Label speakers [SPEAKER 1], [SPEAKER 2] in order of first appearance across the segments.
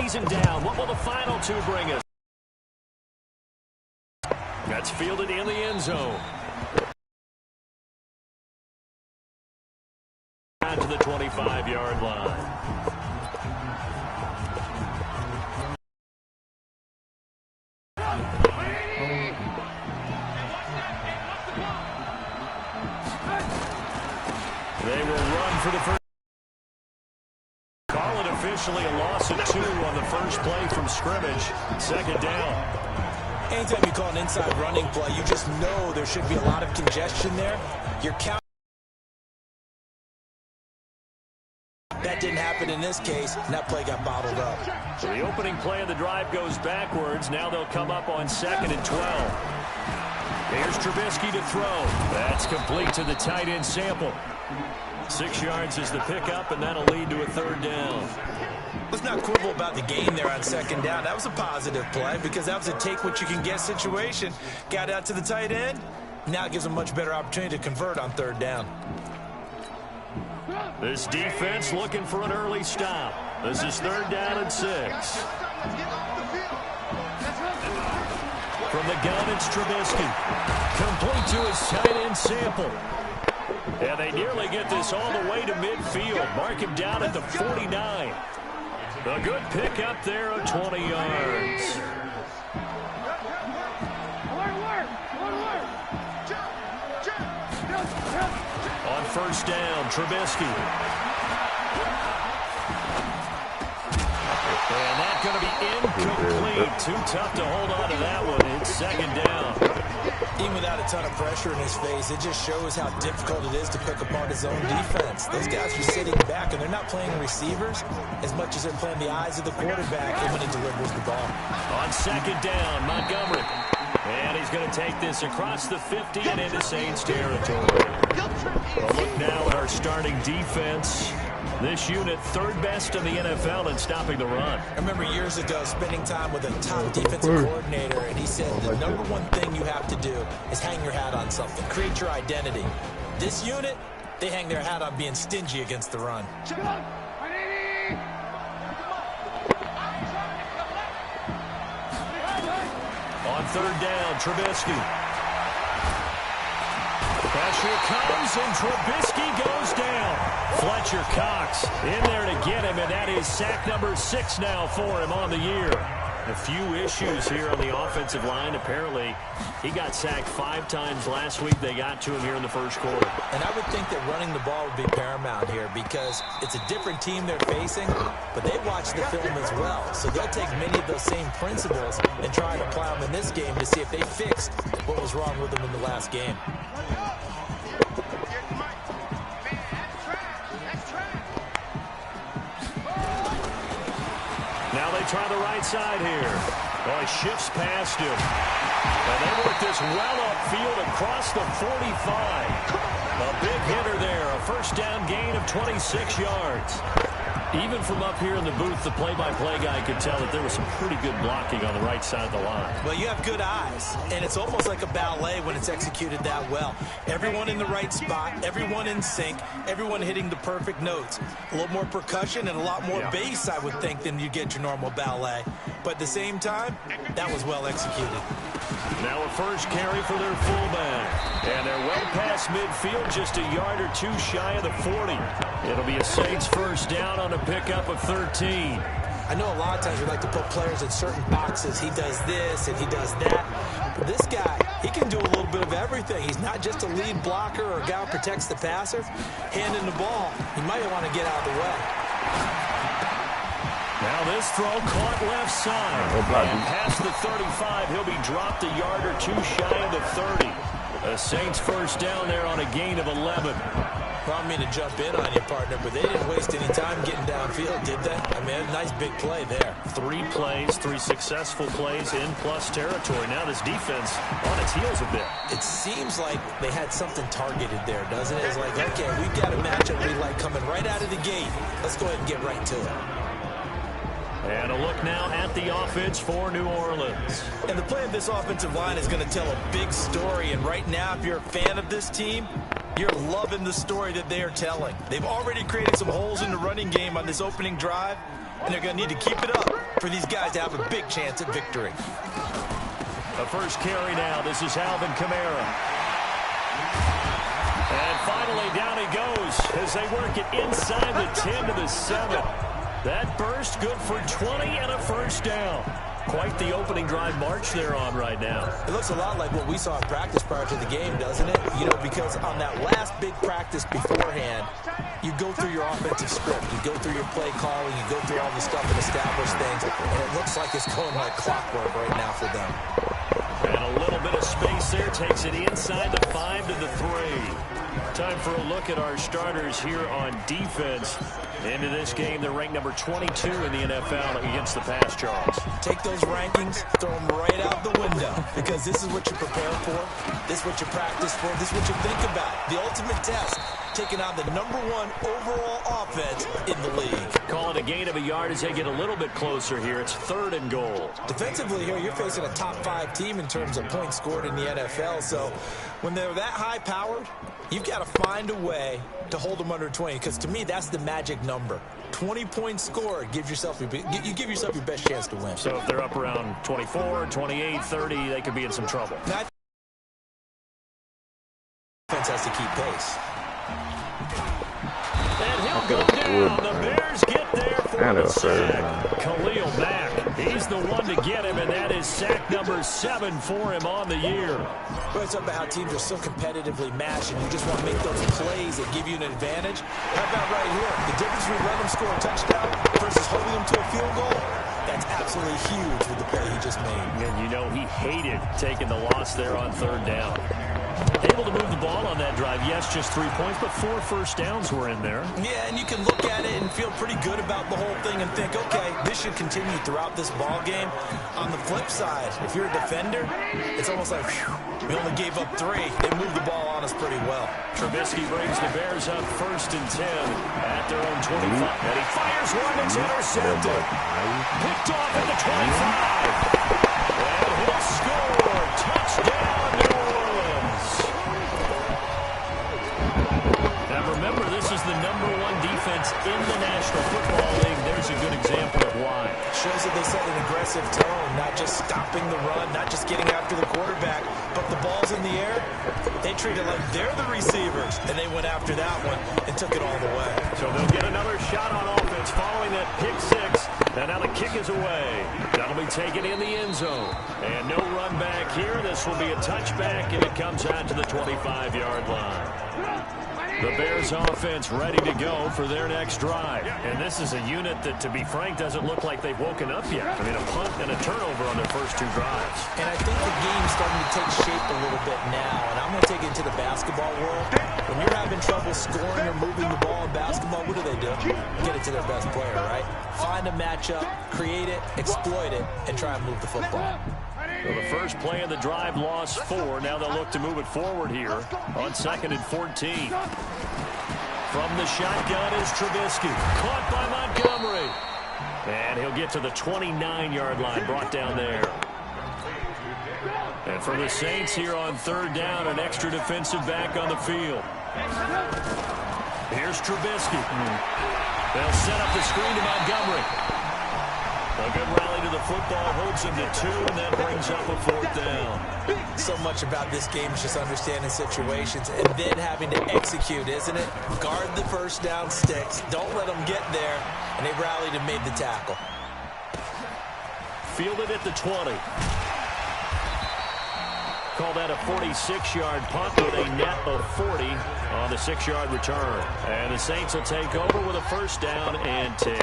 [SPEAKER 1] season down. What will the final two bring us? That's fielded in the end zone. To the 25-yard line. They will run for the first. Call it officially a loss of 2 on the first play from scrimmage. Second down.
[SPEAKER 2] Anytime you call an inside running play, you just know there should be a lot of congestion there. You're counting. That didn't happen in this case, and that play got bottled up.
[SPEAKER 1] So the opening play of the drive goes backwards. Now they'll come up on 2nd and 12. Here's Trubisky to throw. That's complete to the tight end Sample. 6 yards is the pickup, and that'll lead to a 3rd down.
[SPEAKER 2] Let's not quibble about the gain there on 2nd down. That was a positive play because that was a take-what-you-can-get situation. Got out to the tight end. Now it gives them a much better opportunity to convert on 3rd down.
[SPEAKER 1] This defense looking for an early stop. This is 3rd down and 6. From the gun, it's Trubisky. Complete to his tight end Sample. And they nearly get this all the way to midfield. Mark him down at the 49. A good pickup there of 20 yards. On 1st down, Trubisky. And that's going to be incomplete. Too tough to hold on to that one. It's 2nd down.
[SPEAKER 2] Even without a ton of pressure in his face, it just shows how difficult it is to pick apart his own defense. Those guys are sitting back, and they're not playing receivers as much as they're playing the eyes of the quarterback when he delivers the ball.
[SPEAKER 1] On 2nd down, Montgomery. And he's going to take this across the 50 and into Saints territory. A look now at our starting defense. This unit, 3rd best in the NFL in stopping the run.
[SPEAKER 2] I remember years ago spending time with a top defensive coordinator, and he said the number one thing you have to do is hang your hat on something. Create your identity. This unit, they hang their hat on being stingy against the run.
[SPEAKER 1] On 3rd down, Trubisky. Pressure comes, and Trubisky goes down. Fletcher Cox in there to get him, and that is sack number 6 now for him on the year. A few issues here on the offensive line. Apparently, he got sacked 5 times last week. They got to him here in the first quarter.
[SPEAKER 2] And I would think that running the ball would be paramount here because it's a different team they're facing, but they watch the film as well. So they'll take many of those same principles and try to apply them in this game to see if they fixed what was wrong with them in the last game.
[SPEAKER 1] Now they try the right side here. Oh, he shifts past him. And they work this well upfield across the 45. A big hitter there. A 1st down gain of 26 yards. Even from up here in the booth, the play-by-play guy could tell that there was some pretty good blocking on the right side of the line.
[SPEAKER 2] Well, you have good eyes, and it's almost like a ballet when it's executed that well. Everyone in the right spot, everyone in sync, everyone hitting the perfect notes. A little more percussion and a lot more bass, I would think, than you get your normal ballet. But at the same time, that was well executed.
[SPEAKER 1] Now a first carry for their fullback. And they're well past midfield, just a yard or 2 shy of the 40. It'll be a Saints 1st down on a pickup of 13.
[SPEAKER 2] I know a lot of times we like to put players in certain boxes. He does this and he does that. But this guy, he can do a little bit of everything. He's not just a lead blocker or a guy who protects the passer. Handing the ball, he might want to get out of the way.
[SPEAKER 1] Now this throw caught left side. And past the 35, he'll be dropped a yard or 2 shy of the 30. A Saints 1st down there on a gain of 11.
[SPEAKER 2] I don't mean to jump in on you, partner, but they didn't waste any time getting downfield, did they? I mean, a nice big play there.
[SPEAKER 1] 3 plays, 3 successful plays in plus territory. Now this defense on its heels a bit.
[SPEAKER 2] It seems like they had something targeted there, doesn't it? It's like, okay, we've got a matchup we like coming right out of the gate. Let's go ahead and get right to it.
[SPEAKER 1] And a look now at the offense for New Orleans.
[SPEAKER 2] And the play of this offensive line is going to tell a big story. And right now, if you're a fan of this team, You're loving the story that they are telling. They've already created some holes in the running game on this opening drive, and they're going to need to keep it up for these guys to have a big chance at victory.
[SPEAKER 1] The first carry now. This is Alvin Kamara. And finally, down he goes as they work it inside the 10 to the 7. That burst good for 20 and a first down. Quite the opening drive march they're on right now.
[SPEAKER 2] It looks a lot like what we saw in practice prior to the game, doesn't it? You know, because on that last big practice beforehand, you go through your offensive script, you go through your play calling, you go through all the stuff and establish things, and it looks like it's going like clockwork right now for them.
[SPEAKER 1] And a little bit of space there takes it inside the 5 to the 3. Time for a look at our starters here on defense. Into this game, they're ranked number 22 in the NFL against the pass, Charles.
[SPEAKER 2] Take those rankings, throw them right out the window, because this is what you prepare for, this is what you practice for, this is what you think about. The ultimate test, taking on the #1 overall offense in the league.
[SPEAKER 1] Call it a gain of a yard as they get a little bit closer here. It's 3rd and goal.
[SPEAKER 2] Defensively here, you're facing a top 5 team in terms of points scored in the NFL, so when they're that high-powered, you've got to find a way to hold them under 20, because to me, that's the magic number. 20 points scored, you give yourself your best chance to win.
[SPEAKER 1] So if they're up around 24, 28, 30, they could be in some trouble.
[SPEAKER 2] Now, defense has to keep pace.
[SPEAKER 1] And he'll go down. The Bears get there for the sack. Khalil Mack, he's the one to get him, and that is sack number 7 for him on the year.
[SPEAKER 2] But it's about how teams are so competitively matched, and you just want to make those plays that give you an advantage. How about right here? The difference between letting them score a touchdown versus holding them to a field goal, that's absolutely huge with the play he just made.
[SPEAKER 1] And you know he hated taking the loss there on 3rd down. Able to move the ball on that drive. Yes, just 3 points, but 4 first downs were in there.
[SPEAKER 2] Yeah, and you can look at it and feel pretty good about the whole thing and think, okay, this should continue throughout this ball game. On the flip side, if you're a defender, it's almost like, whew, we only gave up 3. They moved the ball on us pretty well.
[SPEAKER 1] Trubisky brings the Bears up 1st and 10 at their own 25. And he fires one that's intercepted. Picked off at the 25. And he'll score. Touchdown, New Orleans. Now remember, this is the #1 defense in the National Football League. There's a good example of why.
[SPEAKER 2] Shows that they set an aggressive tone, not just stopping the run, not just getting after the quarterback, but the ball's in the air. They treat it like they're the receivers, and they went after that one and took it all the way.
[SPEAKER 1] So they'll get another shot on offense following that pick 6. And now the kick is away. That'll be taken in the end zone. And no run back here. This will be a touchback, and it comes out to the 25-yard line. The Bears offense ready to go for their next drive. And this is a unit that, to be frank, doesn't look like they've woken up yet. I mean, a punt and a turnover on their first 2 drives.
[SPEAKER 2] And I think the game's starting to take shape a little bit now. And I'm going to take it into the basketball world. When you're having trouble scoring or moving the ball in basketball, what do? Get it to their best player, right? Find a matchup, create it, exploit it, and try and move the football.
[SPEAKER 1] Well, the first play of the drive lost 4. Now they'll look to move it forward here on 2nd and 14. From the shotgun is Trubisky. Caught by Montgomery. And he'll get to the 29-yard line, brought down there. And for the Saints here on 3rd down, an extra defensive back on the field. Here's Trubisky. They'll set up the screen to Montgomery. A good rally to the football, holds him to 2, and that brings up a 4th down.
[SPEAKER 2] So much about this game is just understanding situations and then having to execute, isn't it? Guard the first down sticks. Don't let them get there. And they rallied and made the tackle.
[SPEAKER 1] Fielded at the 20. Call that a 46-yard punt with a net of 40 on the 6-yard return. And the Saints will take over with a 1st down and 10.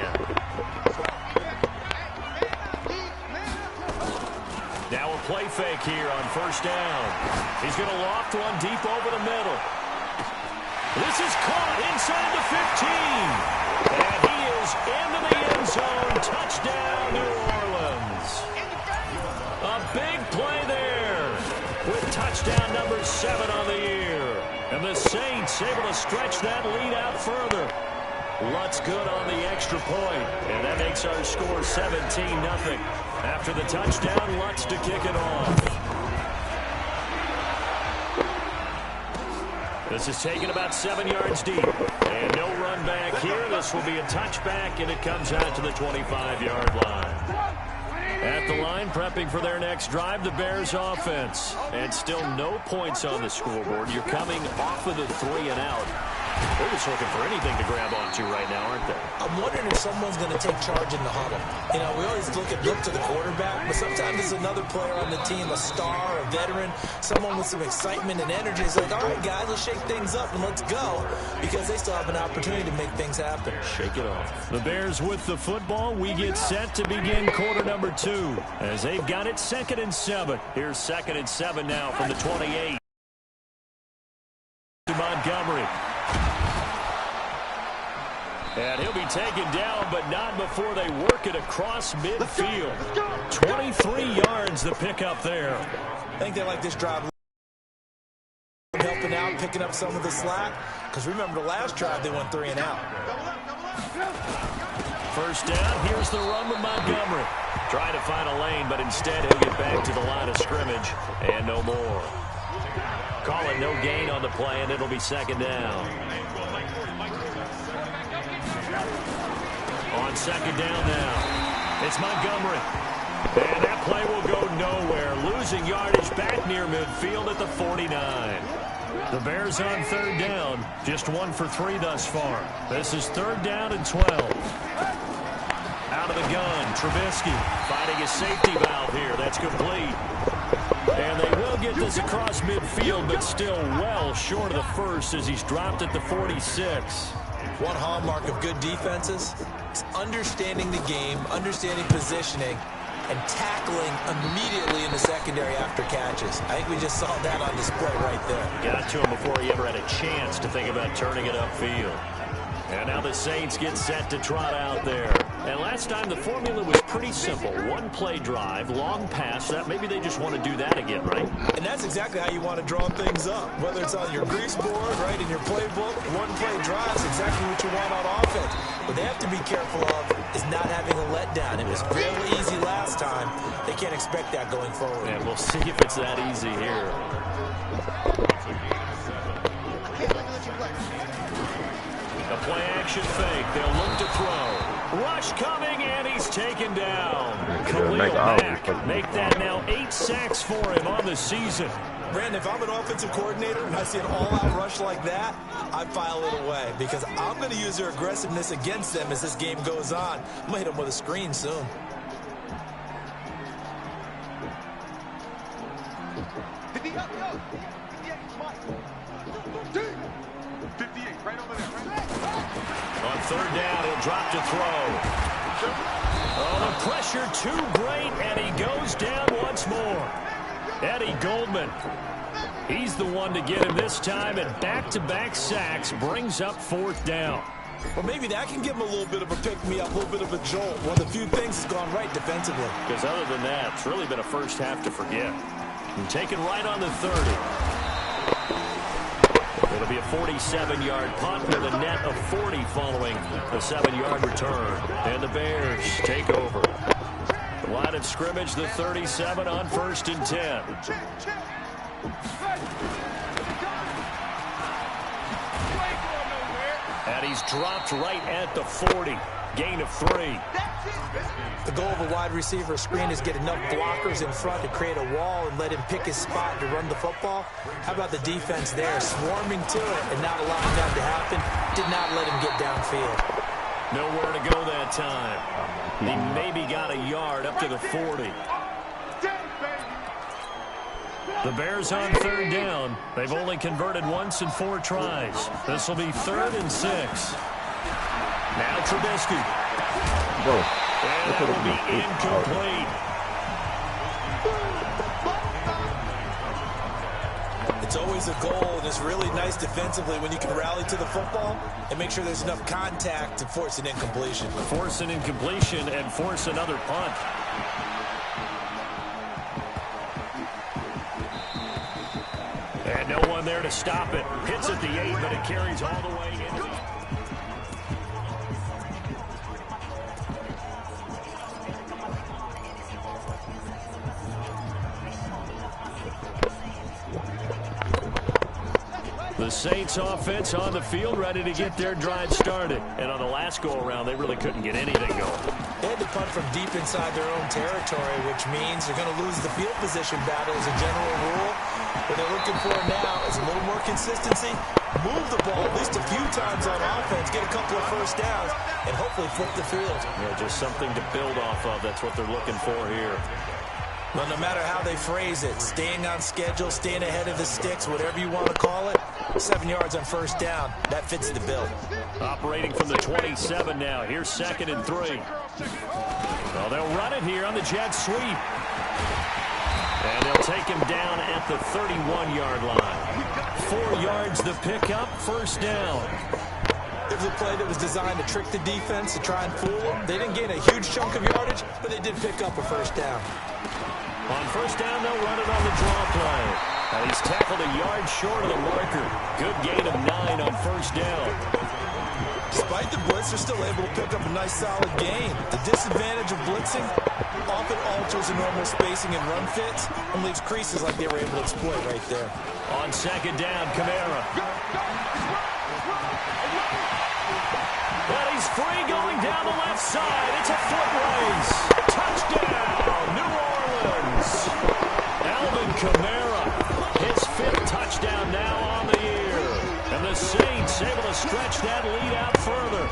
[SPEAKER 1] Now a play fake here on 1st down. He's going to loft one deep over the middle. This is caught inside the 15. And he is into the end zone. Touchdown, New Orleans. A big play there with touchdown number 7 on the year. And the Saints able to stretch that lead out further. Lutz good on the extra point. And that makes our score 17-0. After the touchdown, Lutz to kick it off. This is taken about 7 yards deep. And no run back here. This will be a touchback, and it comes out to the 25-yard line. At the line, prepping for their next drive, the Bears offense. And still no points on the scoreboard. You're coming off of the 3 and out. They're just looking for anything to grab onto right now, aren't they?
[SPEAKER 2] I'm wondering if someone's going to take charge in the huddle. You know, we always look to the quarterback, but sometimes it's another player on the team, a star, a veteran, someone with some excitement and energy. It's like, all right, guys, let's shake things up and let's go, because they still have an opportunity to make things happen.
[SPEAKER 1] Shake it off. The Bears with the football. We get set to begin quarter number 2 as they've got it 2nd and 7. Here's 2nd and 7 now from the 28. To Montgomery. And he'll be taken down, but not before they work it across midfield. 23 yards the pickup there.
[SPEAKER 2] I think they like this drive. Helping out, picking up some of the slack. Because remember the last drive, they went 3 and out.
[SPEAKER 1] First down, here's the run with Montgomery. Trying to find a lane, but instead he'll get back to the line of scrimmage. And no more. Call it no gain on the play, and it'll be 2nd down. On 2nd down now, it's Montgomery. And that play will go nowhere. Losing yardage back near midfield at the 49. The Bears on 3rd down. Just 1 for 3 thus far. This is 3rd down and 12. Out of the gun, Trubisky finding his safety valve here. That's complete. And they will get this across midfield, but still well short of the first as he's dropped at the 46.
[SPEAKER 2] One hallmark of good defenses is understanding the game, understanding positioning, and tackling immediately in the secondary after catches. I think we just saw that on display right there.
[SPEAKER 1] Got to him before he ever had a chance to think about turning it upfield. And now the Saints get set to trot out there. And last time the formula was pretty simple. 1-play drive, long pass. That maybe they just want to do that again, right?
[SPEAKER 2] And that's exactly how you want to draw things up. Whether it's on your grease board, right, in your playbook, 1-play drive is exactly what you want on offense. What they have to be careful of is not having a letdown. It was real easy last time. They can't expect that going forward.
[SPEAKER 1] And we'll see if it's that easy here. A play-action fake. They'll look to throw. Rush coming, and he's taken down. Khalil Mack. Make that now 8 sacks for him on the season.
[SPEAKER 2] Brandon, if I'm an offensive coordinator and I see an all-out rush like that, I file it away because I'm going to use their aggressiveness against them as this game goes on. I'm going to hit them with a screen soon.
[SPEAKER 1] On 3rd down, he'll drop to throw. Oh, the pressure too great, and he goes down once more. Eddie Goldman. He's the one to get him this time, and back-to-back sacks brings up 4th down.
[SPEAKER 2] Well, maybe that can give him a little bit of a pick-me-up, a little bit of a jolt. One of the few things has gone right defensively.
[SPEAKER 1] Because other than that, it's really been a first half to forget. And taken right on the 30. It'll be a 47-yard punt with a net of 40 following the 7-yard return. And the Bears take over. The line of scrimmage, the 37 on 1st and 10. And he's dropped right at the 40. Gain of 3.
[SPEAKER 2] The goal of a wide receiver screen is get enough blockers in front to create a wall and let him pick his spot to run the football. How about the defense there, swarming to it and not allowing that to happen? Did not let him get downfield.
[SPEAKER 1] Nowhere to go that time. He maybe got a yard up to the 40. The Bears on 3rd down. They've only converted once in 4 tries. This will be 3rd and 6. Now Trubisky. And that will be incomplete.
[SPEAKER 2] It's always a goal, and it's really nice defensively when you can rally to the football and make sure there's enough contact to force an incompletion.
[SPEAKER 1] Force an incompletion and force another punt. And no one there to stop it. Hits at the 8, but it carries all the way in. The The Saints offense on the field, ready to get their drive started. And on the last go-around, they really couldn't get anything going.
[SPEAKER 2] They had to punt from deep inside their own territory, which means they're going to lose the field position battle as a general rule. What they're looking for now is a little more consistency, move the ball at least a few times on offense, get a couple of first downs, and hopefully flip the field.
[SPEAKER 1] Yeah, just something to build off of. That's what they're looking for here.
[SPEAKER 2] Well, no matter how they phrase it, staying on schedule, staying ahead of the sticks, whatever you want to call it, 7 yards on first down, that fits the bill.
[SPEAKER 1] Operating from the 27 now. Here's 2nd and 3. Well, they'll run it here on the jet sweep. And they'll take him down at the 31-yard line. 4 yards the pickup, first down.
[SPEAKER 2] It was a play that was designed to trick the defense, to try and fool them. They didn't gain a huge chunk of yardage, but they did pick up a first down.
[SPEAKER 1] On first down, they'll run it on the draw play. And he's tackled a yard short of the marker. Good gain of 9 on first down.
[SPEAKER 2] Despite the blitz, they're still able to pick up a nice, solid gain. The disadvantage of blitzing often alters the normal spacing and run fits and leaves creases like they were able to exploit right there.
[SPEAKER 1] On 2nd down, Kamara. But he's free going down the left side. It's a foot race. Touchdown, New Orleans. Alvin Kamara, his 5th touchdown now on the year. And the Saints able to stretch that lead out further.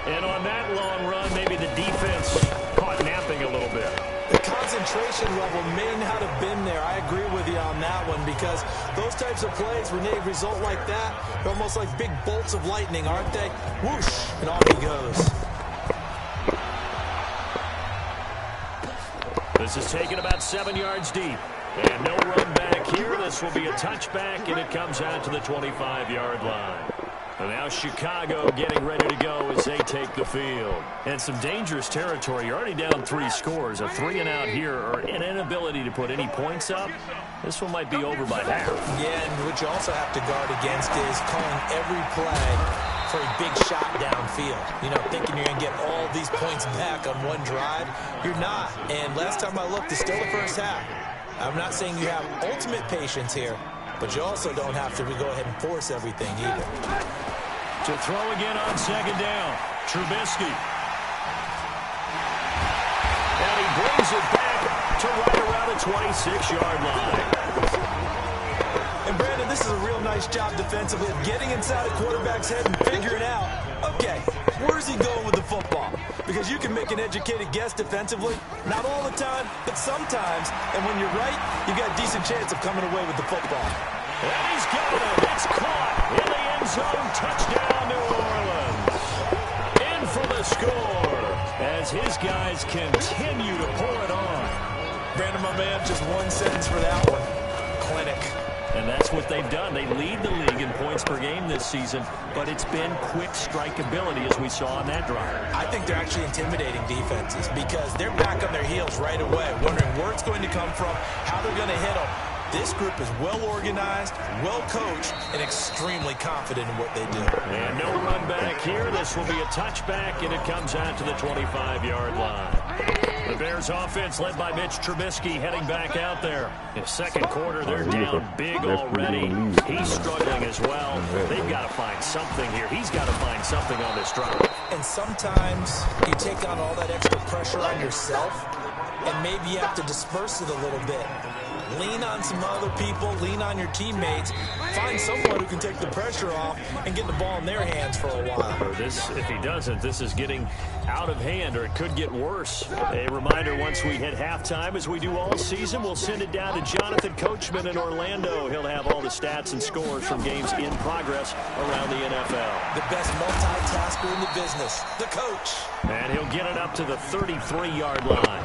[SPEAKER 1] And on that long run, maybe the defense caught napping a little bit.
[SPEAKER 2] The concentration level may not have been there. I agree with you on that one because those types of plays, when they result like that, they're almost like big bolts of lightning, aren't they? Whoosh, and off he goes.
[SPEAKER 1] This is taken about 7 yards deep. And no run back here. This will be a touchback, and it comes out to the 25-yard line. And now Chicago getting ready to go as they take the field. And some dangerous territory. You're already down 3 scores. A 3-and-out here or an inability to put any points up. This one might be over by half.
[SPEAKER 2] Yeah, and what you also have to guard against is calling every play for a big shot downfield. You know, thinking you're going to get all these points back on one drive. You're not. And last time I looked, it's still the first half. I'm not saying you have ultimate patience here, but you also don't have to go ahead and force everything either.
[SPEAKER 1] To throw again on 2nd down, Trubisky. And he brings it back to right around the 26-yard line.
[SPEAKER 2] And Brandon, this is a real nice job defensively of getting inside a quarterback's head and figuring out, okay, where's he going with the football? Because you can make an educated guess defensively, not all the time, but sometimes. And when you're right, you've got a decent chance of coming away with the football.
[SPEAKER 1] And he's got it. It's caught in the end zone. Touchdown, New Orleans. In for the score as his guys continue to pour it on.
[SPEAKER 2] Brandon, my man, just one sentence for that one. Clinic.
[SPEAKER 1] And that's what they've done. They lead the league in points per game this season, but it's been quick strike ability as we saw on that drive.
[SPEAKER 2] I think they're actually intimidating defenses because they're back on their heels right away, wondering where it's going to come from, how they're going to hit them. This group is well organized, well coached, and extremely confident in what they do.
[SPEAKER 1] And no run back here. This will be a touchback, and it comes out to the 25-yard line. The Bears offense led by Mitch Trubisky heading back out there. In the second quarter, they're down big already. He's struggling as well. They've got to find something here. He's got to find something on this drive.
[SPEAKER 2] And sometimes you take on all that extra pressure on yourself, and maybe you have to disperse it a little bit. Lean on some other people, lean on your teammates, find someone who can take the pressure off and get the ball in their hands for a while.
[SPEAKER 1] If he doesn't, this is getting out of hand, or it could get worse. A reminder, once we hit halftime, as we do all season, we'll send it down to Jonathan Coachman in Orlando. He'll have all the stats and scores from games in progress around the NFL.
[SPEAKER 2] The best multitasker in the business, the coach.
[SPEAKER 1] And he'll get it up to the 33-yard line.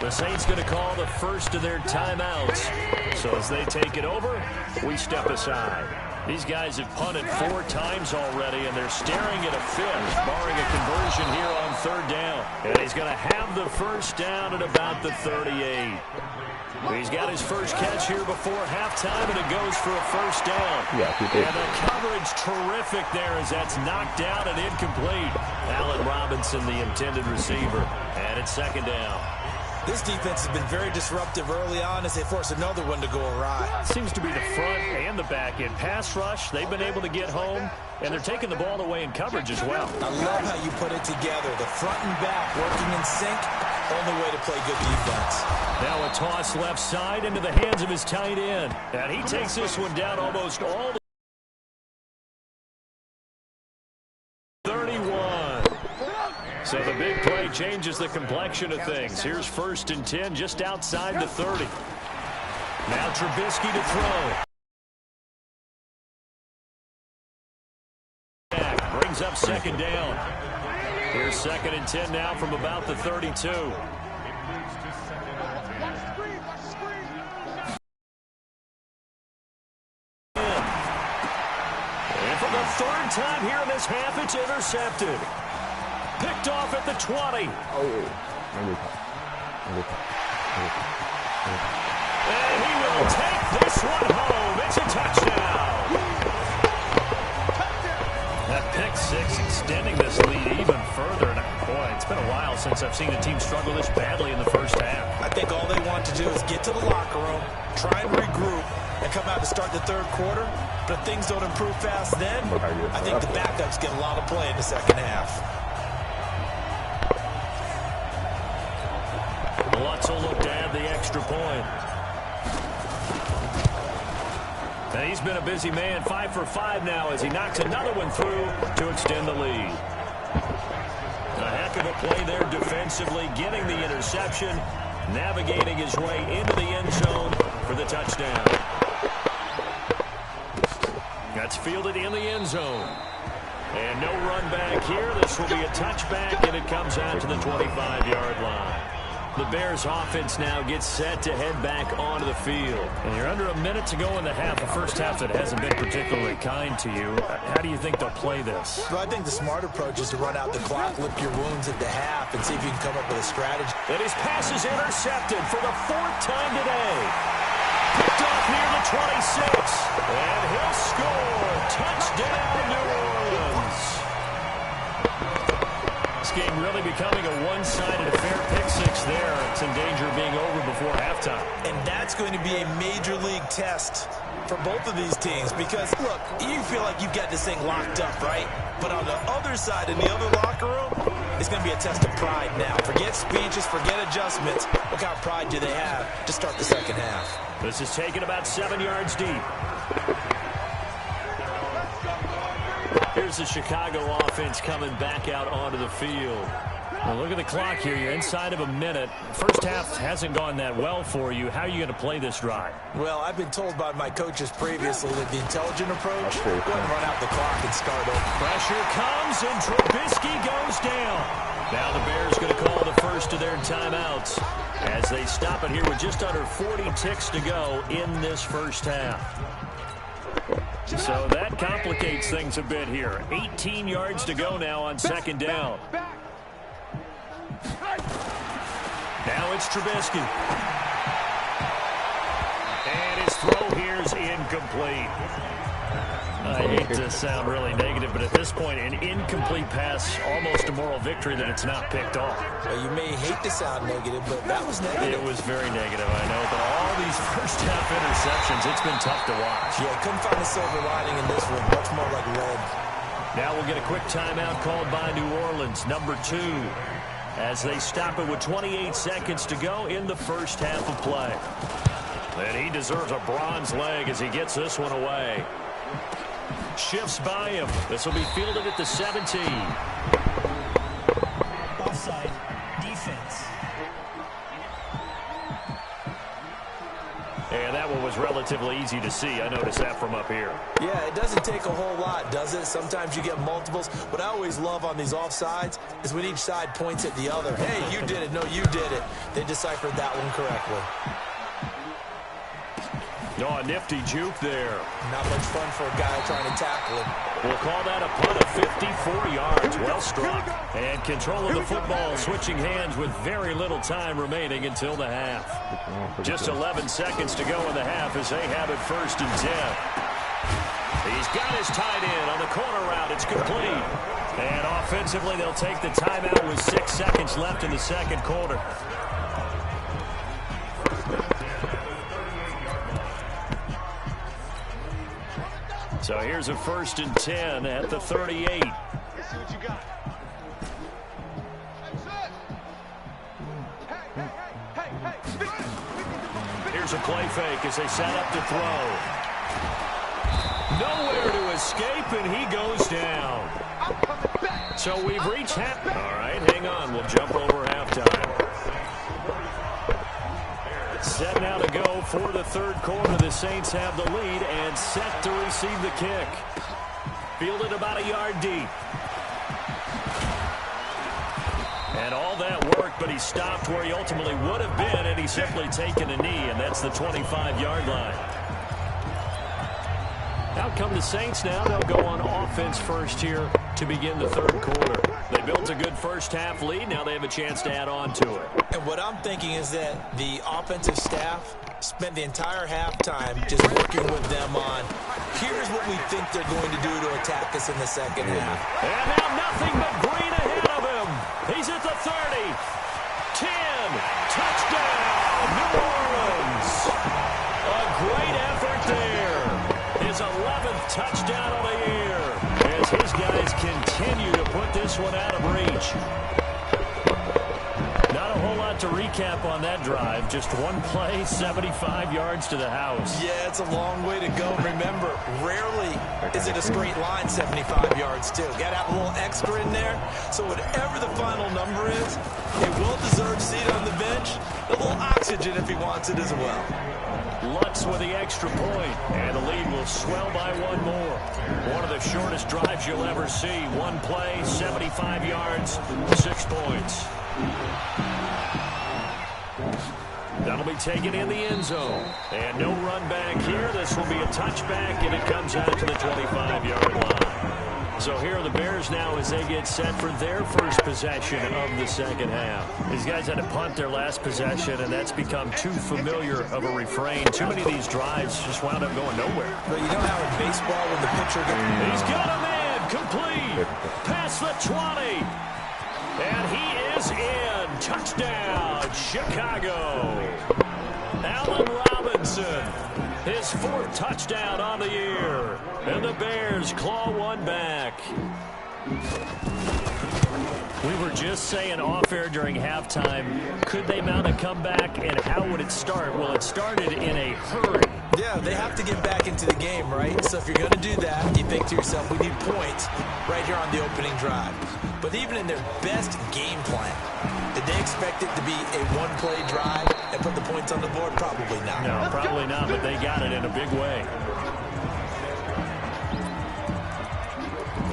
[SPEAKER 1] The Saints going to call the first of their timeouts. So as they take it over, we step aside. These guys have punted 4 times already, and they're staring at a 5th, barring a conversion here on 3rd down. And he's going to have the first down at about the 38. He's got his first catch here before halftime, and it goes for a first down.
[SPEAKER 3] Yeah, he did.
[SPEAKER 1] And the coverage terrific there as that's knocked down and incomplete. Allen Robinson, the intended receiver. And it's 2nd down.
[SPEAKER 2] This defense has been very disruptive early on as they force another one to go awry.
[SPEAKER 1] Seems to be the front and the back end. Pass rush, they've been able to get home, and they're taking the ball away in coverage as well.
[SPEAKER 2] I love how you put it together. The front and back working in sync. Only way to play good defense.
[SPEAKER 1] Now a toss left side into the hands of his tight end. And he takes this one down almost all the 31. So the big play changes the complexion of things. Here's 1st and 10 just outside the 30. Now Trubisky to throw. Brings up 2nd down. Here's 2nd and 10 now from about the 32. And for the 3rd time here in this half, it's intercepted. Picked off at the 20. And he will take this one home. It's a touchdown. That pick six extending this lead even further. And boy, it's been a while since I've seen a team struggle this badly in the first half.
[SPEAKER 2] I think all they want to do is get to the locker room, try and regroup, and come out to start the 3rd quarter. But if things don't improve fast then, I think the backups get a lot of play in the 2nd half.
[SPEAKER 1] Lutz will look to add the extra point. And he's been a busy man, 5 for 5 now as he knocks another one through to extend the lead. A heck of a play there defensively, getting the interception, navigating his way into the end zone for the touchdown. That's fielded in the end zone. And no run back here. This will be a touchback, and it comes out to the 25-yard line. The Bears offense now gets set to head back onto the field. And you're under a minute to go in the half, a first half that hasn't been particularly kind to you. How do you think they'll play this?
[SPEAKER 2] Well, I think the smart approach is to run out the clock, lip your wounds at the half, and see if you can come up with a strategy.
[SPEAKER 1] And his pass is intercepted for the 4th time today. Picked off near the 26. And he'll score. Touchdown, New Orleans. This game really becoming a one-sided affair. Pick six there. It's in danger of being over before halftime.
[SPEAKER 2] And that's going to be a major league test for both of these teams because, look, you feel like you've got this thing locked up, right? But on the other side, in the other locker room, it's going to be a test of pride now. Forget speeches, forget adjustments. Look how pride do they have to start the 2nd half.
[SPEAKER 1] This is taken about 7 yards deep. Here's the Chicago offense coming back out onto the field. Now look at the clock here. You're inside of a minute. First half hasn't gone that well for you. How are you going to play this drive?
[SPEAKER 2] Well, I've been told by my coaches previously that the intelligent approach, go ahead and run out the clock and start over.
[SPEAKER 1] Pressure comes, and Trubisky goes down. Now the Bears going to call the first of their timeouts as they stop it here with just under 40 ticks to go in this first half. So that complicates things a bit here. 18 yards to go now on 2nd down. Now it's Trubisky. And his throw here is incomplete. I hate to sound really negative, but at this point, an incomplete pass, almost a moral victory that it's not picked off.
[SPEAKER 2] Well, you may hate to sound negative, but that was negative.
[SPEAKER 1] It was very negative, I know, but all these first half interceptions, it's been tough to watch.
[SPEAKER 2] Yeah, couldn't find a silver lining in this one, much more like lead.
[SPEAKER 1] Now we'll get a quick timeout called by New Orleans, number 2, as they stop it with 28 seconds to go in the first half of play. And he deserves a bronze leg as he gets this one away. Shifts by him. This will be fielded at the 17.
[SPEAKER 3] Offside defense.
[SPEAKER 1] And that one was relatively easy to see. I noticed that from up here.
[SPEAKER 2] Yeah, it doesn't take a whole lot, does it? Sometimes you get multiples. What I always love on these offsides is when each side points at the other. Hey, you did it. No, you did it. They deciphered that one correctly.
[SPEAKER 1] Oh, a nifty juke there.
[SPEAKER 2] Not much fun for a guy trying to tackle him.
[SPEAKER 1] We'll call that a punt of 54 yards. Well struck. And control of the football switching hands with very little time remaining until the half. Just 11 seconds to go in the half as they have it 1st and 10. He's got his tight end on the corner route. It's complete. And offensively, they'll take the timeout with 6 seconds left in the 2nd quarter. So here's a 1st and 10 at the 38.
[SPEAKER 4] Let's see what you got.
[SPEAKER 1] Here's a play fake as they set up to throw. Nowhere to escape, and he goes down. So we've reached half. All right, hang on. We'll jump over halftime. Set now to go for the 3rd quarter. The Saints have the lead and set to receive the kick. Fielded about a yard deep. And all that work, but he stopped where he ultimately would have been, and he's simply taken a knee, and that's the 25-yard line. Out come the Saints now. They'll go on offense first here to begin the 3rd quarter. They built a good first-half lead. Now they have a chance to add on to it.
[SPEAKER 2] And what I'm thinking is that the offensive staff spent the entire halftime just working with them on, here's what we think they're going to do to attack us in the second half.
[SPEAKER 1] And now nothing but green ahead of him. He's at the 30. 10. Touchdown, New Orleans. A great effort there. His 11th touchdown of the year as his guys continue to put this one out of reach. Not a whole lot to recap on that drive. Just one play, 75 yards to the house.
[SPEAKER 2] Yeah, it's a long way to go. Remember, rarely is it a straight line 75 yards, too. Got to have a little extra in there. So whatever the final number is, a well-deserved seat on the bench, a little oxygen if he wants it as well.
[SPEAKER 1] Lutz with the extra point, and the lead will swell by one more. One of the shortest drives you'll ever see. One play, 75 yards, 6 points. That'll be taken in the end zone. And no run back here. This will be a touchback, and it comes out to the 25-yard line. So here are the Bears now as they get set for their first possession of the second half. These guys had to punt their last possession, and that's become too familiar of a refrain. Too many of these drives just wound up going nowhere.
[SPEAKER 2] But you know how in baseball when the pitcher gets...
[SPEAKER 1] He's got a man complete. Past the 20. And he is in. Touchdown, Chicago. Allen Robinson, his 4th touchdown on the year. And the Bears claw one back. We were just saying off-air during halftime, could they mount a comeback, and how would it start? Well, it started in a hurry.
[SPEAKER 2] Yeah, they have to get back into the game, right? So if you're going to do that, you think to yourself, we need points right here on the opening drive. But even in their best game plan, did they expect it to be a one-play drive and put the points on the board? Probably not.
[SPEAKER 1] No, probably not, but they got it in a big way.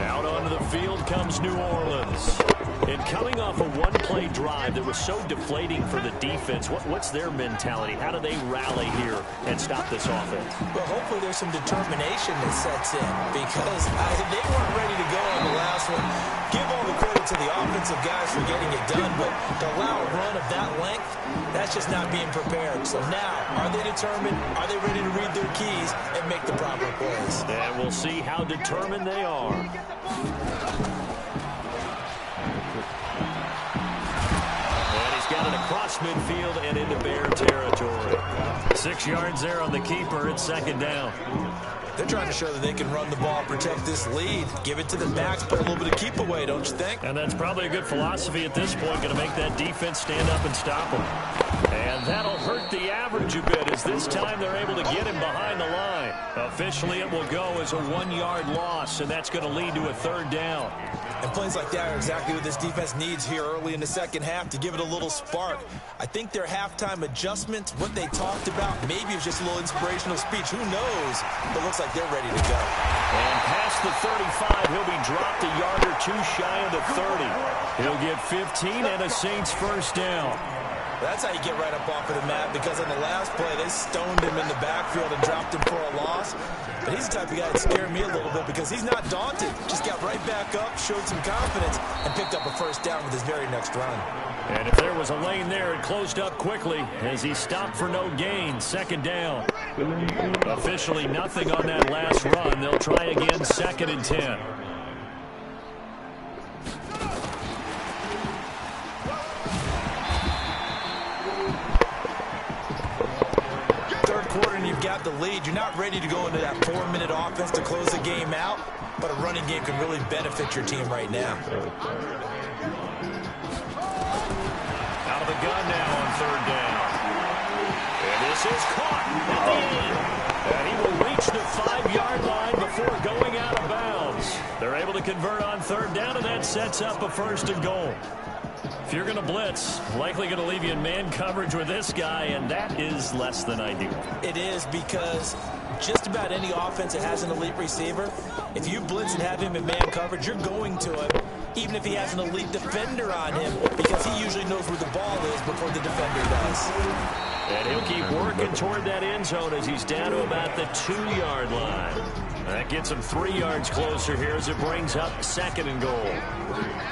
[SPEAKER 1] Out onto the field comes New Orleans. And coming off a one-play drive that was so deflating for the defense, what's their mentality? How do they rally here and stop this offense?
[SPEAKER 2] Well, hopefully there's some determination that sets in because they weren't ready to go on the last one. Give all the credit to the offensive guys for getting it done, but to allow a run of that length, that's just not being prepared. So now, are they determined? Are they ready to read their keys and make the proper plays?
[SPEAKER 1] And we'll see how determined they are. Got it across midfield and into Bear territory. 6 yards there on the keeper. It's 2nd down.
[SPEAKER 2] They're trying to show that they can run the ball, protect this lead, give it to the backs, put a little bit of keep away, don't you think?
[SPEAKER 1] And that's probably a good philosophy at this point, going to make that defense stand up and stop them. And that'll hurt the average a bit as this time they're able to get him behind the line. Officially, it will go as a 1-yard loss, and that's going to lead to a 3rd down.
[SPEAKER 2] And plays like that are exactly what this defense needs here early in the second half to give it a little spark. I think their halftime adjustments, what they talked about, maybe it was just a little inspirational speech. Who knows? But it looks like they're ready to go.
[SPEAKER 1] And past the 35, he'll be dropped a yard or two shy of the 30. He'll get 15 and a Saints 1st down.
[SPEAKER 2] That's how you get right up off of the mat, because on the last play, they stoned him in the backfield and dropped him for a loss. But he's the type of guy that scared me a little bit because he's not daunted. Just got right back up, showed some confidence, and picked up a 1st down with his very next run.
[SPEAKER 1] And if there was a lane there, it closed up quickly as he stopped for no gain. 2nd down. Officially nothing on that last run. They'll try again, 2nd and 10.
[SPEAKER 2] the lead, you're not ready to go into that 4-minute offense to close the game out, but a running game can really benefit your team right now.
[SPEAKER 1] Out of the gun now on 3rd down. And this is caught at the end. And he will reach the 5-yard line before going out of bounds. They're able to convert on 3rd down, and that sets up a 1st and goal. If you're going to blitz, likely going to leave you in man coverage with this guy, and that is less than ideal.
[SPEAKER 2] It is, because just about any offense that has an elite receiver, if you blitz and have him in man coverage, you're going to him, even if he has an elite defender on him, because he usually knows where the ball is before the defender does.
[SPEAKER 1] And he'll keep working toward that end zone as he's down to about the 2-yard line. That gets him 3 yards closer here as it brings up 2nd and goal.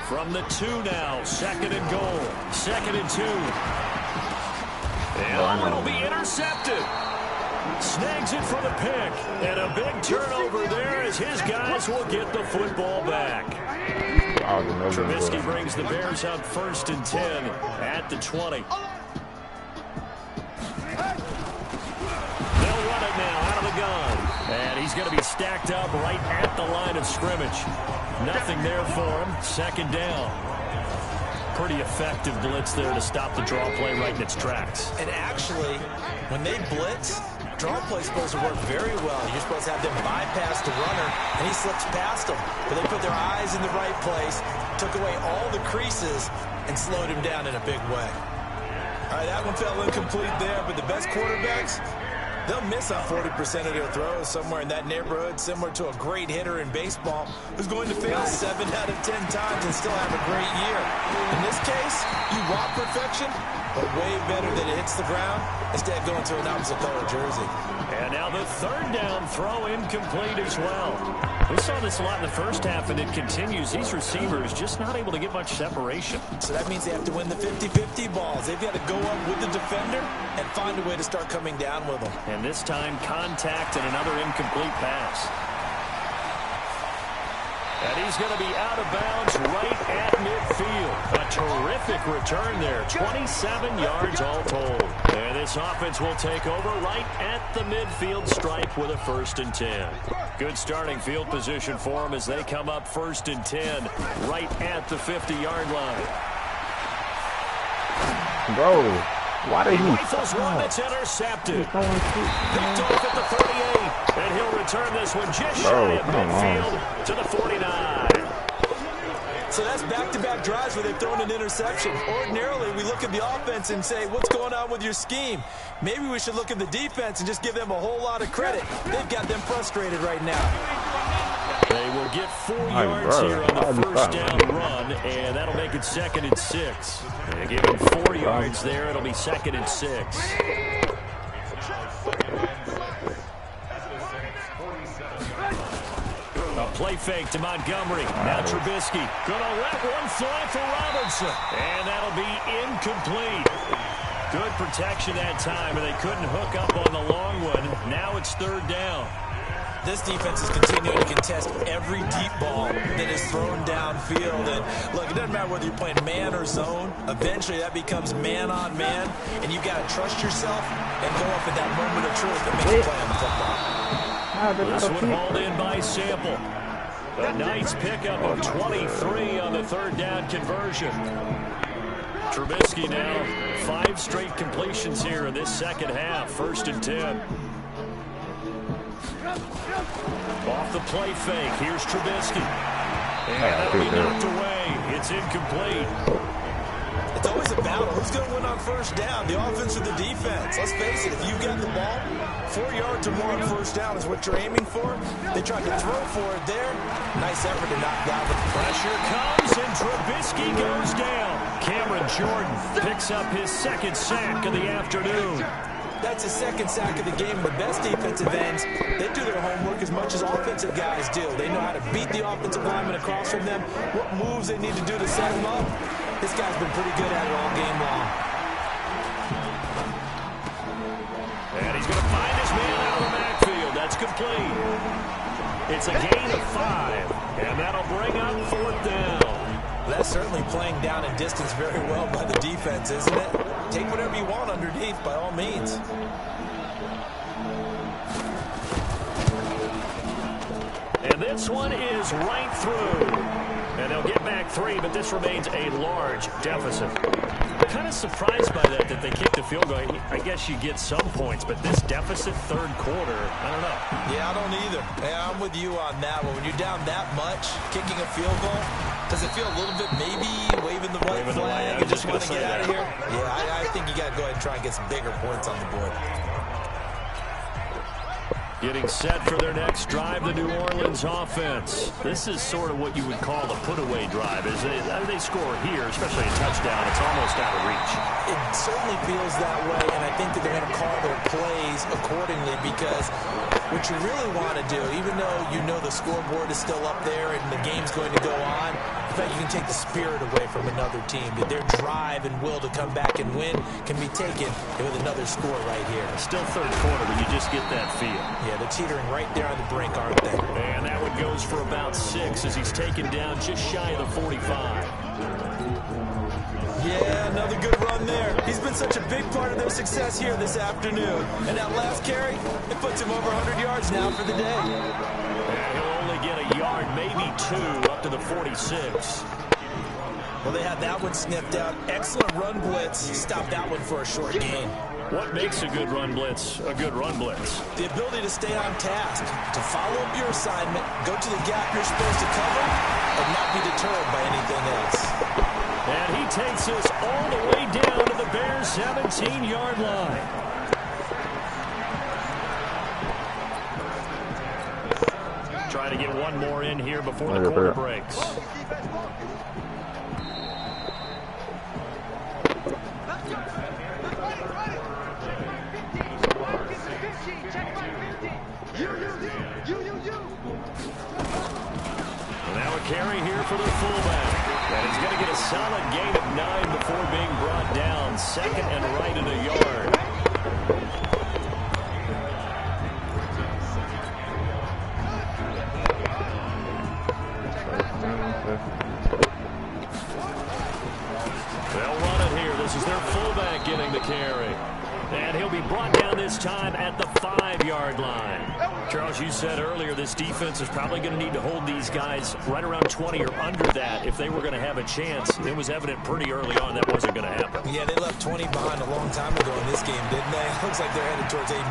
[SPEAKER 1] From the 2 now, 2nd and goal. 2nd and 2. And it'll be intercepted. Snags it for the pick. And a big turnover there as his guys will get the football back. Trubisky brings the Bears up 1st and 10 at the 20. They'll run it now out of the gun. And he's going to be stacked up right at the line of scrimmage. Nothing there for him. 2nd down. Pretty effective blitz there to stop the draw play right in its tracks.
[SPEAKER 2] And actually, when they blitz, draw play's supposed to work very well. You're supposed to have them bypass the runner, and he slips past them. But they put their eyes in the right place, took away all the creases, and slowed him down in a big way. All right, that one fell incomplete there, but the best quarterbacks, they'll miss on 40% of their throws, somewhere in that neighborhood, similar to a great hitter in baseball who's going to fail 7 out of 10 times and still have a great year. In this case, you want perfection, but way better that it hits the ground instead of going to an opposite color jersey.
[SPEAKER 1] And now the 3rd down throw incomplete as well. We saw this a lot in the first half, and it continues. These receivers just not able to get much separation.
[SPEAKER 2] So that means they have to win the 50-50 balls. They've got to go up with the defender and find a way to start coming down with them.
[SPEAKER 1] And this time, contact and another incomplete pass. And he's going to be out of bounds right at midfield. A terrific return there. 27 yards all told. And this offense will take over right at the midfield stripe with a 1st and 10. Good starting field position for them as they come up 1st and 10 right at the 50-yard line.
[SPEAKER 4] Bro, why did he
[SPEAKER 1] rifles one that's intercepted? Picked off at the 38. And he'll return this one just shy of midfield to the 49.
[SPEAKER 2] So that's back-to-back drives where they've thrown an interception. Ordinarily, we look at the offense and say, what's going on with your scheme? Maybe we should look at the defense and just give them a whole lot of credit. They've got them frustrated right now.
[SPEAKER 1] They will get 4 yards here on the 1st down run, and that'll make it 2nd and 6. They give him 4 yards there. It'll be 2nd and 6. A play fake to Montgomery. Now Trubisky gonna let one fly for Robinson. And that'll be incomplete. Good protection that time, and they couldn't hook up on the long one. Now it's 3rd down.
[SPEAKER 2] This defense is continuing to contest every deep ball that is thrown downfield. And look, it doesn't matter whether you're playing man or zone. Eventually, that becomes man on man, and you've got to trust yourself and go up at that moment of truth that makes you play on the football.
[SPEAKER 1] This one hauled in by Sample. A nice pickup of 23 on the 3rd down conversion. Trubisky now 5 straight completions here in this 2nd half. 1st and 10. Off the play fake. Here's Trubisky. And that'll be knocked away. It's incomplete.
[SPEAKER 2] It's always a battle. Who's going to win on 1st down, the offense or the defense? Let's face it, if you've got the ball, 4 yards or more on 1st down is what you're aiming for. They tried to throw for it there. Nice effort to knock down. But
[SPEAKER 1] pressure comes, and Trubisky goes down. Cameron Jordan picks up his 2nd sack of the afternoon.
[SPEAKER 2] That's his 2nd sack of the game. The best defensive ends, they do their homework as much as offensive guys do. They know how to beat the offensive lineman across from them, what moves they need to do to set them up. This guy's been pretty good at it all game long.
[SPEAKER 1] And he's going to find his man out of the backfield. That's complete. It's a gain of 5, and that'll bring up 4th down.
[SPEAKER 2] That's certainly playing down in distance very well by the defense, isn't it? Take whatever you want underneath, by all means.
[SPEAKER 1] And this one is right through. And they'll get back 3, but this remains a large deficit. I'm kind of surprised by that they kicked the field goal. I guess you get some points, but this deficit third quarter, I don't know.
[SPEAKER 2] Yeah, I don't either. Yeah, I'm with you on that one. When you're down that much, kicking a field goal, does it feel a little bit maybe waving the white flag and just want to get out of here? Yeah, I think you got to go ahead and try and get some bigger points on the board.
[SPEAKER 1] Getting set for their next drive, the New Orleans offense. This is sort of what you would call a put-away drive. As they score here, especially a touchdown, it's almost out of reach.
[SPEAKER 2] It certainly feels that way, and I think that they're going to call their plays accordingly because what you really want to do, even though you know the scoreboard is still up there and the game's going to go on, in fact, you can take the spirit away from another team. That their drive and will to come back and win can be taken with another score right here.
[SPEAKER 1] Still third quarter, but you just get that feel.
[SPEAKER 2] Yeah, they're teetering right there on the brink, aren't they?
[SPEAKER 1] And that one goes for about 6 as he's taken down just shy of the 45.
[SPEAKER 2] Yeah, another good run there. He's been such a big part of their success here this afternoon. And that last carry, it puts him over 100 yards now for the day.
[SPEAKER 1] And he'll only get a yard, maybe 2, up to the 46.
[SPEAKER 2] Well, they had that one sniffed out. Excellent run blitz. Stop that one for a short gain.
[SPEAKER 1] What makes a good run blitz a good run blitz?
[SPEAKER 2] The ability to stay on task, to follow up your assignment, go to the gap you're supposed to cover, and not be deterred by anything else.
[SPEAKER 1] And he takes us all the way down to the Bears' 17-yard line. Try to get one more in here before the quarter breaks. Now a carry here for the fullback. And he's going to get a solid gain of 9 before being brought down. Second and right in a yard. They'll run it here. This is their fullback getting the carry. And he'll be brought down this time at the 5-yard line. Charles, you said earlier this defense is probably going to need to hold these guys right around 20 or under that if they were going to have a chance. It was evident pretty early on that wasn't going to happen.
[SPEAKER 2] Yeah, they left 20 behind a long time ago in this game, didn't they? Looks like they're headed towards a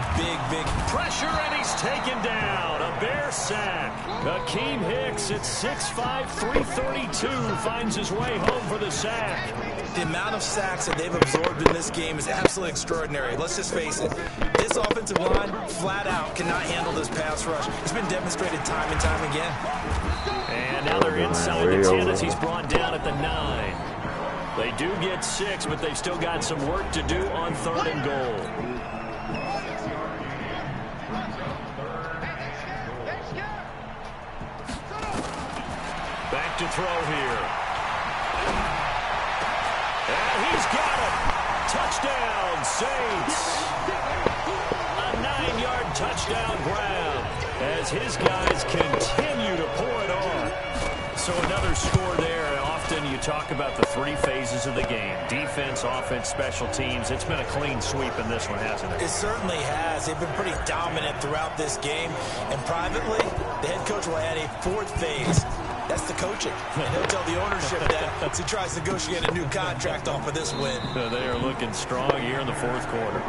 [SPEAKER 2] big
[SPEAKER 1] pressure, and he's taken down. A Bear sack. Akeem Hicks at 6'5", 332 finds his way home for the sack.
[SPEAKER 2] The amount of sacks that they've absorbed in this game is absolutely extraordinary. Let's just face it. This offensive line, flat out, cannot handle this pass rush. It's been demonstrated time and time again.
[SPEAKER 1] And now they're inside the 10 as he's brought down at the 9. They do get 6, but they've still got some work to do on 3rd and goal. Back to throw here. And he's got it. Touchdown, Saints. A 9-yard touchdown grab as his guys continue to pour it on. So another score there. Often you talk about the 3 phases of the game. Defense, offense, special teams. It's been a clean sweep in this one, hasn't it?
[SPEAKER 2] It certainly has. They've been pretty dominant throughout this game. And privately, the head coach will add a 4th phase. That's the coaching. And he'll tell the ownership that as he tries to negotiate a new contract off of this win.
[SPEAKER 1] They are looking strong here in the 4th quarter.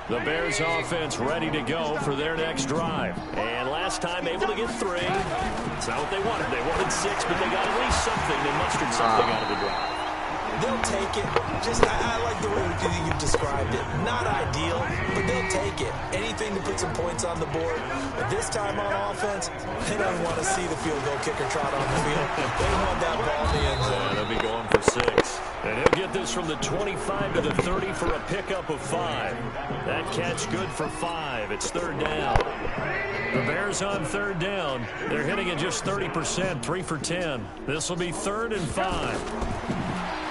[SPEAKER 1] The Bears offense ready to go for their next drive. And last time able to get 3. It's not what they wanted. They wanted 6, but they got at least something. They mustered something out of the drive.
[SPEAKER 2] They'll take it. I like the way you've described it. Not ideal, but they'll take it. Anything to put some points on the board. But this time on offense, they don't want to see the field goal kicker trot on the field. They want that ball in the end zone.
[SPEAKER 1] They'll be going for 6. And he'll get this from the 25 to the 30 for a pickup of 5. That catch good for 5. It's 3rd down. The Bears on 3rd down. They're hitting at just 30%, 3 for 10. This will be 3rd and 5.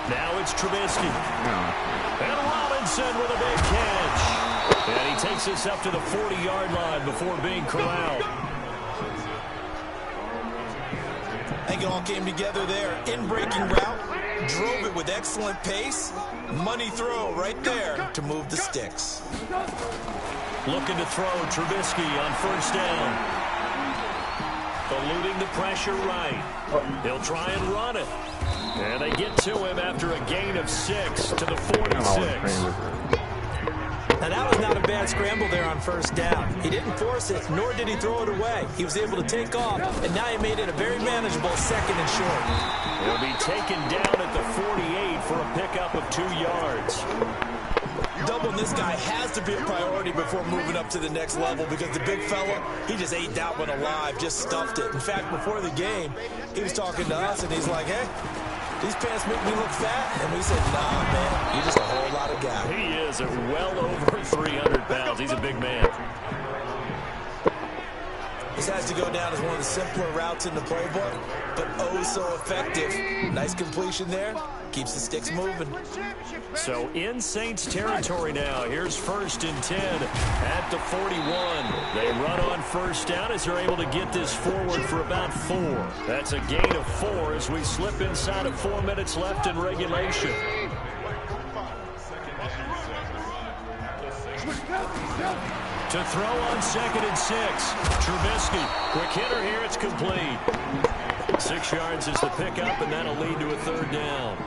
[SPEAKER 1] Now it's Trubisky. And Robinson with a big catch. And he takes us up to the 40-yard line before being corralled.
[SPEAKER 2] I think it all came together there. In-breaking route. Drove it with excellent pace. Money throw right there to move the sticks.
[SPEAKER 1] Looking to throw Trubisky on first down. Eluding the pressure right. He'll try and run it. And they get to him after a gain of 6 to the 46.
[SPEAKER 2] Now, that was not a bad scramble there on first down. He didn't force it, nor did he throw it away. He was able to take off, and now he made it a very manageable 2nd and short.
[SPEAKER 1] He'll be taken down at the 48 for a pickup of 2 yards.
[SPEAKER 2] Doubling this guy has to be a priority before moving up to the next level because the big fella, he just ate that one alive, just stuffed it. In fact, before the game, he was talking to us, and he's like, hey, these pants make me look fat. And we said, nah, man, you're just a whole lot of guy.
[SPEAKER 1] He is at well over 300 pounds. He's a big man.
[SPEAKER 2] This has to go down as one of the simpler routes in the playbook, but oh so effective. Nice completion there. Keeps the sticks moving.
[SPEAKER 1] So in Saints territory now. Here's 1st and 10 at the 41. They run on first down as they're able to get this forward for about 4. That's a gain of 4 as we slip inside of 4 minutes left in regulation. To throw on 2nd and 6. Trubisky. Quick hitter here. It's complete. 6 yards is the pickup, and that'll lead to a 3rd down.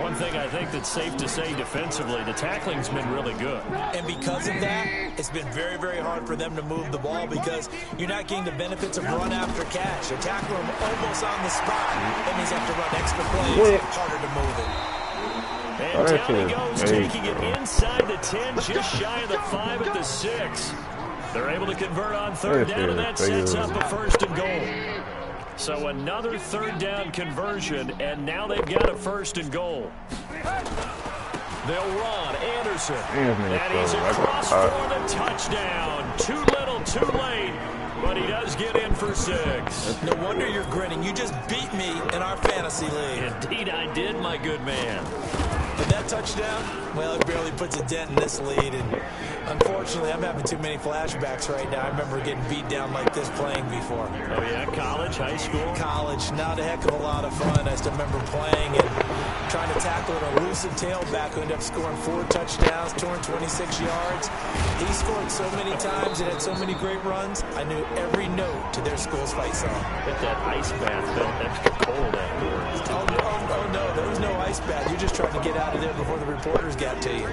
[SPEAKER 1] One thing I think that's safe to say defensively, the tackling's been really good.
[SPEAKER 2] And because of that, it's been very, very hard for them to move the ball because you're not getting the benefits of run after catch. They tackle them almost on the spot. That means they have to run extra plays. Harder to move it.
[SPEAKER 1] And down he goes, taking it inside the 10, just shy of the 5 at the 6. They're able to convert on 3rd down, and that sets up a 1st and goal. So another 3rd down conversion, and now they've got a 1st and goal. They'll run. Anderson. And he's across for the touchdown. Too little, too late. But he does get in for 6.
[SPEAKER 2] No wonder you're grinning. You just beat me in our fantasy league.
[SPEAKER 1] Indeed I did, my good man.
[SPEAKER 2] But that touchdown, well, it barely puts a dent in this lead. And unfortunately, I'm having too many flashbacks right now. I remember getting beat down like this playing before.
[SPEAKER 1] Oh, yeah? College, high school?
[SPEAKER 2] College. Not a heck of a lot of fun. I still remember playing and trying to tackle an elusive tailback who ended up scoring 4 touchdowns, 226 yards. He scored so many times and had so many great runs. I knew every note to their school's fight song.
[SPEAKER 1] Bet that ice bath felt extra cold afterwards.
[SPEAKER 2] Oh, no, there was no ice bath. You're just trying to get out of there before the reporters got to you.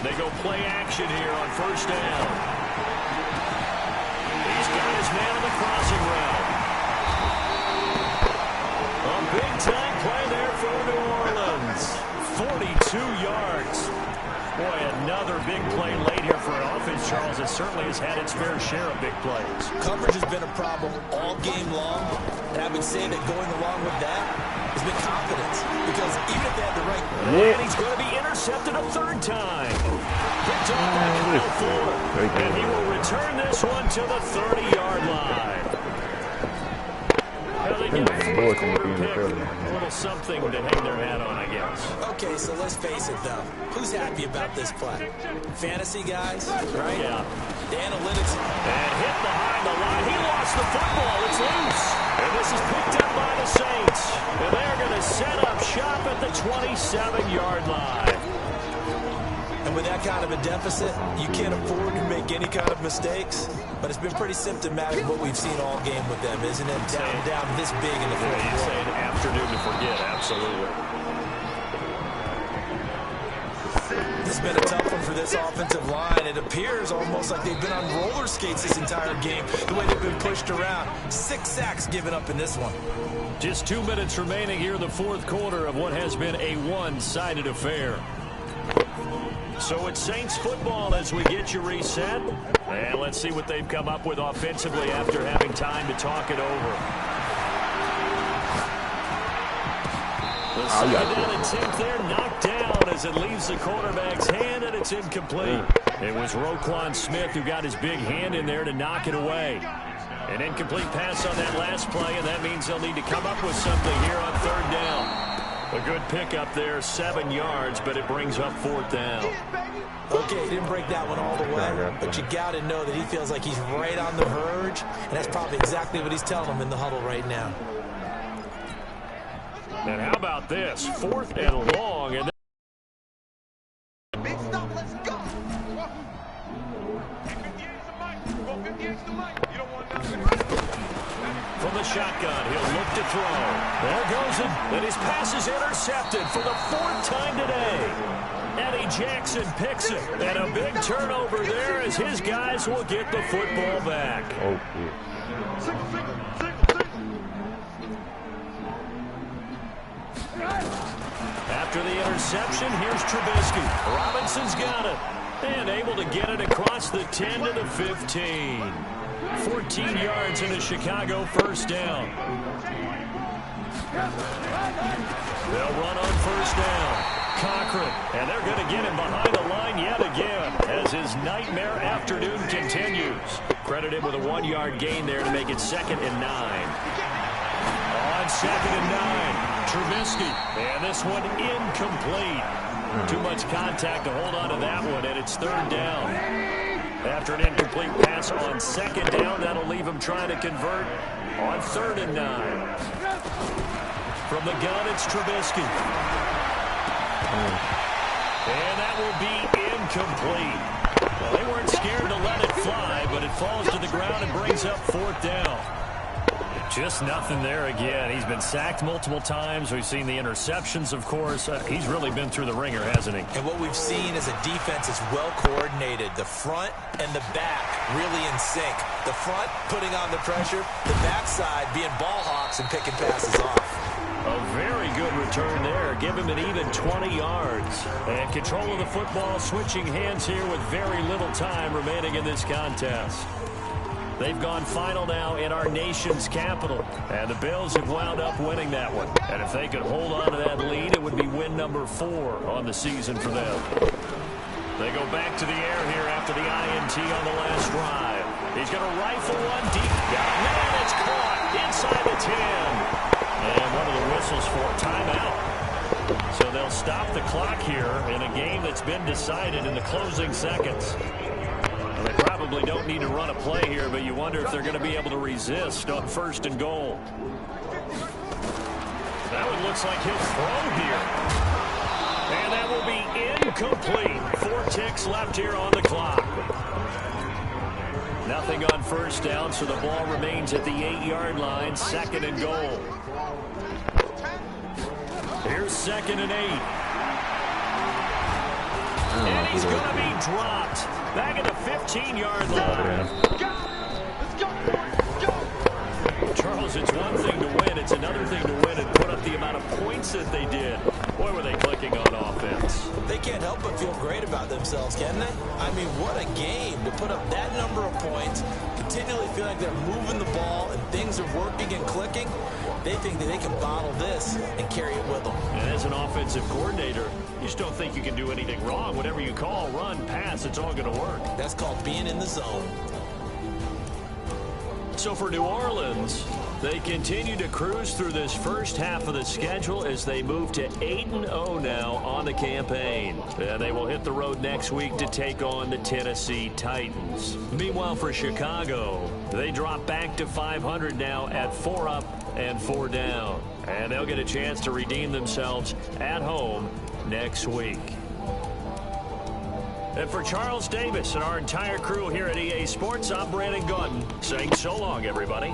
[SPEAKER 1] They go play action here on first down. He's got his man on the crossing route. A big-time play there for New Orleans. 42 yards. Boy, another big play late here for an offense, Charles. It certainly has had its fair share of big plays.
[SPEAKER 2] Coverage has been a problem all game long, and I would say that going along with that has been confidence. Because even if they had the right...
[SPEAKER 1] And he's going to be intercepted a 3rd time. Picked off by Kyle Ford. And he will return this one to the 30-yard line. Well, they get a 4th quarter pick. A little something to hang their hat on, I guess.
[SPEAKER 2] Okay, so let's face it, though. Who's happy about this play? Fantasy guys, right?
[SPEAKER 1] Yeah.
[SPEAKER 2] The analytics.
[SPEAKER 1] And hit behind the line. He lost the football. It's loose. And this is picked up by the Saints. And they're going to set up shop at the 27-yard line.
[SPEAKER 2] And with that kind of a deficit, you can't afford to make any kind of mistakes. But it's been pretty symptomatic of what we've seen all game with them, isn't it? Down this big in the fourth quarter.
[SPEAKER 1] You say an afternoon to forget, absolutely.
[SPEAKER 2] This has been a tough one for this offensive line. It appears almost like they've been on roller skates this entire game, the way they've been pushed around. 6 sacks given up in this one.
[SPEAKER 1] Just 2 minutes remaining here in the 4th quarter of what has been a one-sided affair. So it's Saints football as we get you reset. And let's see what they've come up with offensively after having time to talk it over. The second down attempt there knocked down as it leaves the quarterback's hand, and it's incomplete. It was Roquan Smith who got his big hand in there to knock it away. An incomplete pass on that last play, and that means they'll need to come up with something here on 3rd down. A good pickup there, 7 yards, but it brings up 4th down.
[SPEAKER 2] Okay, he didn't break that one all the way, but you got to know that he feels like he's right on the verge, and that's probably exactly what he's telling them in the huddle right now.
[SPEAKER 1] And how about this? 4th and long, and From the shotgun, he'll look to throw. There goes it. And his pass is intercepted for the 4th time today. Eddie Jackson picks it. And a big turnover there as his guys will get the football back.
[SPEAKER 4] Oh, shit.
[SPEAKER 1] After the interception, here's Trubisky. Robinson's got it. And able to get it across the 10 to the 15. 14 yards in a Chicago first down. They'll run on first down. Cochran, and they're going to get him behind the line yet again as his nightmare afternoon continues. Credit him with a 1-yard gain there to make it 2nd and 9. On 2nd and 9, Trubisky, and this one incomplete. Too much contact to hold on to that one, and it's 3rd down. After an incomplete pass on 2nd down, that'll leave him trying to convert on 3rd and 9. From the gun, it's Trubisky. And that will be incomplete. Well, they weren't scared to let it fly, but it falls to the ground and brings up 4th down. Just nothing there again. He's been sacked multiple times. We've seen the interceptions, of course. He's really been through the ringer, hasn't he?
[SPEAKER 2] And what we've seen is a defense is well coordinated. The front and the back really in sync. The front putting on the pressure, the backside being ball hawks and picking passes off.
[SPEAKER 1] A very good return there. Give him an even 20 yards. And control of the football, switching hands here with very little time remaining in this contest. They've gone final now in our nation's capital. And the Bills have wound up winning that one. And if they could hold on to that lead, it would be win number 4 on the season for them. They go back to the air here after the INT on the last drive. He's going to rifle one deep. Man, it's caught inside the 10. And one of the whistles for a timeout. So they'll stop the clock here in a game that's been decided in the closing seconds. Well, they probably don't need to run a play here, but you wonder if they're going to be able to resist on 1st and goal. That one looks like he'll throw here. And that will be incomplete. 4 ticks left here on the clock. Nothing on 1st down, so the ball remains at the 8-yard line, 2nd and goal. Here's 2nd and 8. And he's going to be dropped. Back at the 15-yard line. Charles, it's one thing to win. It's another thing to win and put up the amount of points that they did. Boy, were they clicking on offense.
[SPEAKER 2] They can't help but feel great about themselves, can they? I mean, what a game to put up that number of points, continually feel like they're moving the ball and things are working and clicking. They think that they can bottle this and carry it with them.
[SPEAKER 1] And as an offensive coordinator, you just don't think you can do anything wrong. Whatever you call, run, pass, it's all going to work.
[SPEAKER 2] That's called being in the zone.
[SPEAKER 1] So for New Orleans, they continue to cruise through this first half of the schedule as they move to 8-0 now on the campaign. And they will hit the road next week to take on the Tennessee Titans. Meanwhile, for Chicago, they drop back to 500 now at 4 up and 4 down. And they'll get a chance to redeem themselves at home next week. And for Charles Davis and our entire crew here at EA Sports, I'm Brandon Gauton saying so long, everybody.